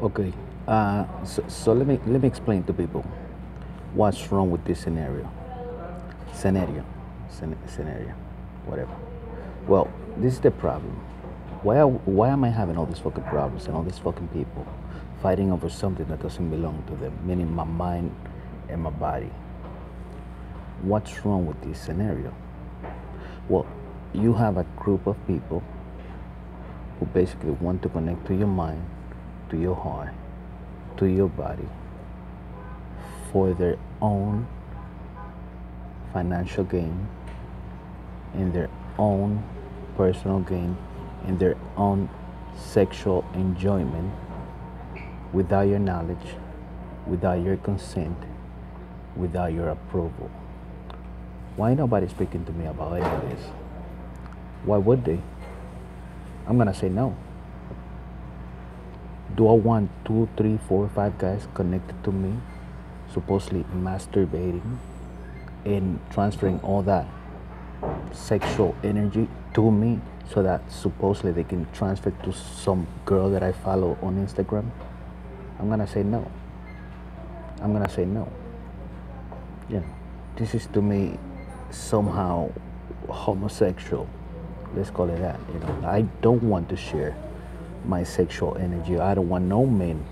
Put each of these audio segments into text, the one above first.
Okay. So let me explain to people what's wrong with this scenario, whatever. Well, this is the problem. Why am I having all these fucking problems and all these fucking people fighting over something that doesn't belong to them, meaning my mind and my body? What's wrong with this scenario? Well, you have a group of people who basically want to connect to your mind, to your heart, to your body for their own financial gain, in their own personal gain, in their own sexual enjoyment without your knowledge, without your consent, without your approval. Why nobody speaking to me about any of this? Why would they? I'm gonna say no. Do I want two, three, four, five guys connected to me, supposedly masturbating and transferring all that sexual energy to me so that supposedly they can transfer to some girl that I follow on Instagram? I'm gonna say no. I'm gonna say no. You know, this is to me somehow homosexual. Let's call it that. You know, I don't want to share my sexual energy. I don't want no man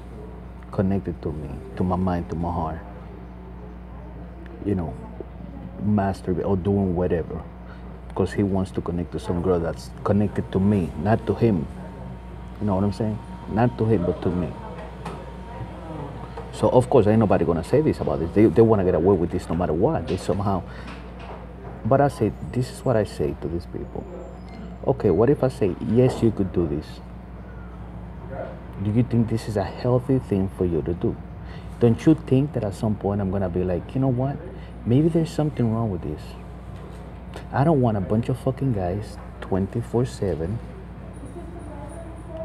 connected to me, to my mind, to my heart. You know, masturbate or doing whatever because he wants to connect to some girl that's connected to me, not to him. You know what I'm saying? Not to him, but to me. So of course, ain't nobody gonna say this about this. They want to get away with this no matter what. They somehow. But I say, this is what I say to these people. Okay, what if I say, yes, you could do this? Do you think this is a healthy thing for you to do? Don't you think that at some point I'm gonna be like, you know what? Maybe there's something wrong with this. I don't want a bunch of fucking guys 24/7,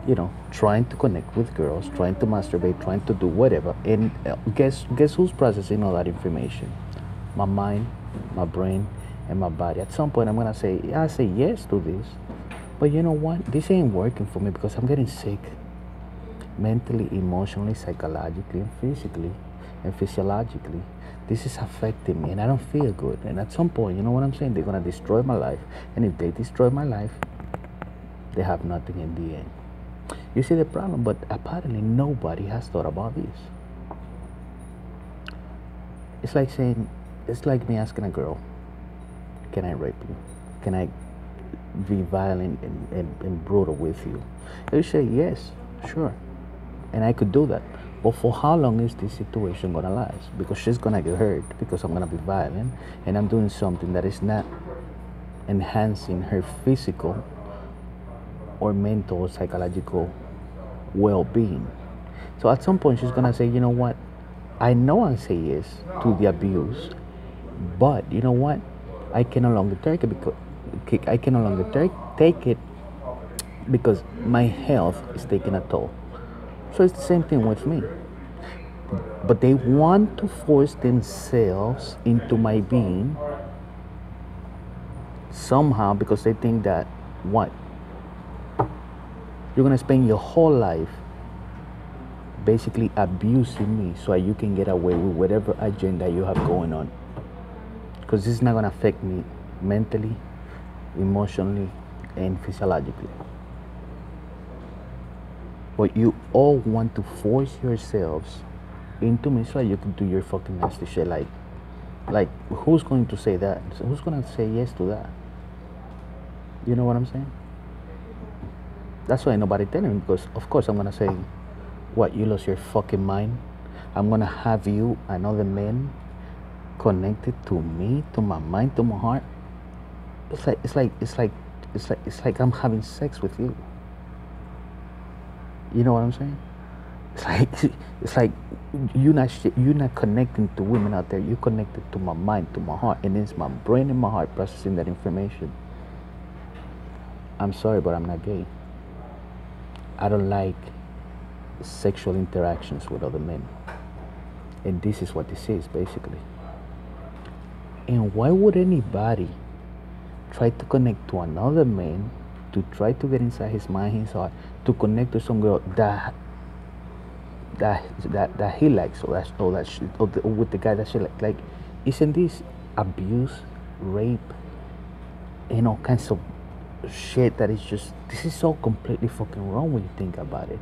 you know, trying to connect with girls, trying to masturbate, trying to do whatever. And guess who's processing all that information? My mind, my brain, and my body. At some point I'm gonna say, yeah, I say yes to this. But you know what? This ain't working for me because I'm getting sick. Mentally, emotionally, psychologically, and physically, and physiologically. This is affecting me and I don't feel good. And at some point, you know what I'm saying? They're gonna destroy my life. And if they destroy my life, they have nothing in the end. You see the problem? But apparently nobody has thought about this. It's like saying, it's like me asking a girl, can I rape you? Can I be violent and brutal with you? They say yes, sure. And I could do that. But for how long is this situation gonna last? Because she's gonna get hurt because I'm gonna be violent and I'm doing something that is not enhancing her physical or mental or psychological well-being. So at some point she's gonna say, you know what? I know I say yes to the abuse, but you know what? I can no longer take it because I can no longer take it because my health is taking a toll. So it's the same thing with me. But they want to force themselves into my being somehow because they think that what? You're gonna spend your whole life basically abusing me so that you can get away with whatever agenda you have going on. Because this is not gonna affect me mentally, emotionally, and physiologically. But you all want to force yourselves into me so you can do your fucking nasty shit. Like who's going to say that? Who's gonna say yes to that? You know what I'm saying? That's why nobody telling me because of course I'm gonna say, what, you lost your fucking mind? I'm gonna have you, another man, connected to me, to my mind, to my heart. It's like I'm having sex with you. You know what I'm saying? It's like you're not connecting to women out there. You're connected to my mind, to my heart, and it's my brain and my heart processing that information. I'm sorry, but I'm not gay. I don't like sexual interactions with other men, and this is what this is basically. And why would anybody try to connect to another man, to try to get inside his mind, his heart, to connect to some girl that that he likes, or that she, or with the guy that she like, isn't this abuse, rape, all kinds of shit that is just, this is so completely fucking wrong when you think about it.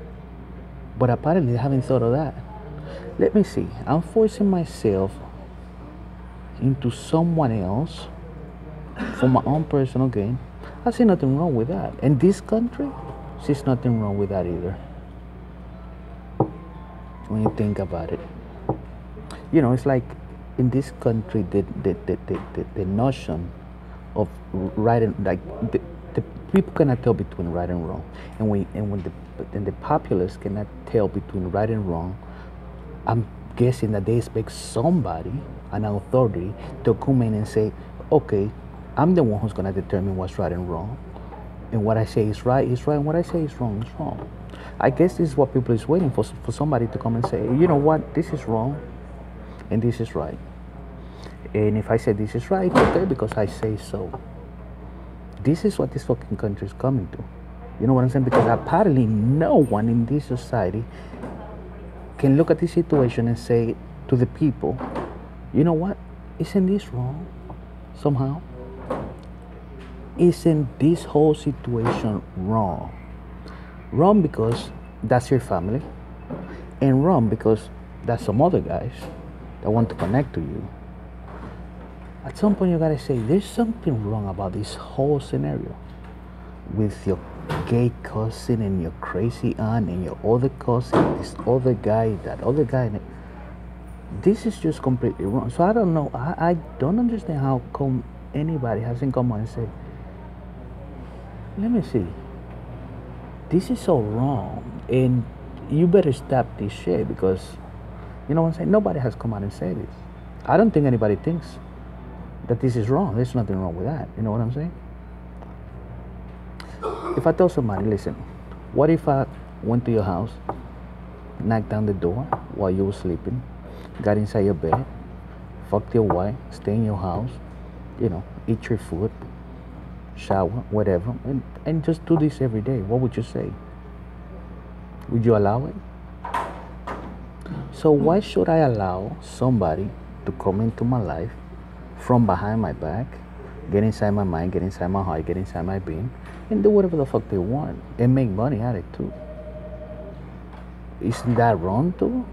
But apparently they haven't thought of that. Let me see. I'm forcing myself into someone else for my own personal gain. I see nothing wrong with that. In this country, there's nothing wrong with that either. When you think about it, it's like in this country, the notion of right and like the people cannot tell between right and wrong, and when the populace cannot tell between right and wrong. I'm guessing that they expect somebody, an authority, to come in and say, okay, I'm the one who's going to determine what's right and wrong. And what I say is right, and what I say is wrong, is wrong. I guess this is what people is waiting for somebody to come and say, you know what, this is wrong, and this is right. And if I say this is right, okay, because I say so. This is what this fucking country is coming to. You know what I'm saying? Because apparently no one in this society can look at this situation and say to the people, you know what, isn't this wrong somehow? Isn't this whole situation wrong? Wrong because that's your family, and wrong because that's some other guys that want to connect to you. At some point you gotta say, there's something wrong about this whole scenario with your gay cousin and your crazy aunt and your other cousin, this other guy, that other guy. This is just completely wrong. So I don't know. I don't understand how come anybody hasn't come on and said, let me see, this is so wrong, and you better stop this shit, because, you know what I'm saying, nobody has come out and said this. I don't think anybody thinks that this is wrong. There's nothing wrong with that. You know what I'm saying? If I tell somebody, listen, what if I went to your house, knocked down the door while you were sleeping, got inside your bed, fucked your wife, stay in your house, eat your food, shower, whatever, and just do this every day? What would you say? Would you allow it? So why should I allow somebody to come into my life from behind my back, get inside my mind, get inside my heart, get inside my being, and do whatever the fuck they want and make money at it too? Isn't that wrong too?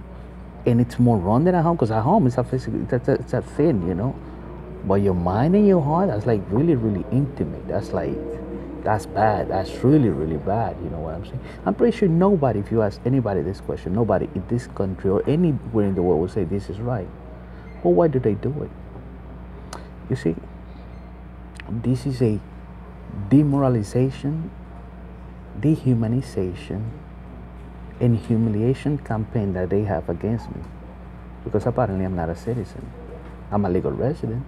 And it's more wrong than at home, because at home it's a physical, it's a thing, But your mind and your heart, that's like really, really intimate. That's bad. That's really, really bad. You know what I'm saying? I'm pretty sure nobody, if you ask anybody this question, nobody in this country or anywhere in the world will say this is right. Well, why do they do it? You see, this is a demoralization, dehumanization, and humiliation campaign that they have against me, because apparently I'm not a citizen. I'm a legal resident,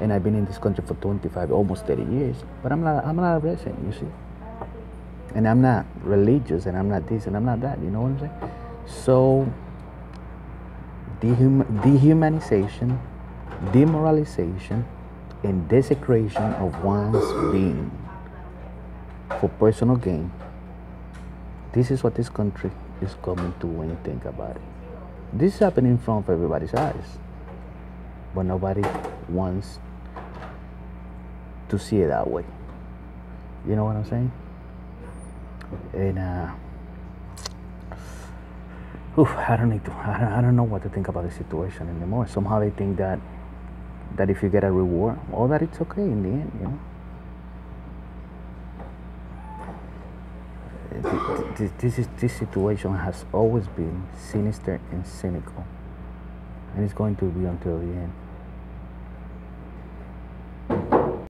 and I've been in this country for 25, almost 30 years, but I'm not a resident, you see. And I'm not religious, and I'm not this, and I'm not that, you know what I'm saying? So, dehumanization, demoralization, and desecration of one's being for personal gain. This is what this country is coming to when you think about it. This is happening in front of everybody's eyes, but nobody wants to see it that way. You know what I'm saying? And I don't know what to think about the situation anymore. Somehow they think that if you get a reward, that it's okay in the end, This situation has always been sinister and cynical, and it's going to be until the end.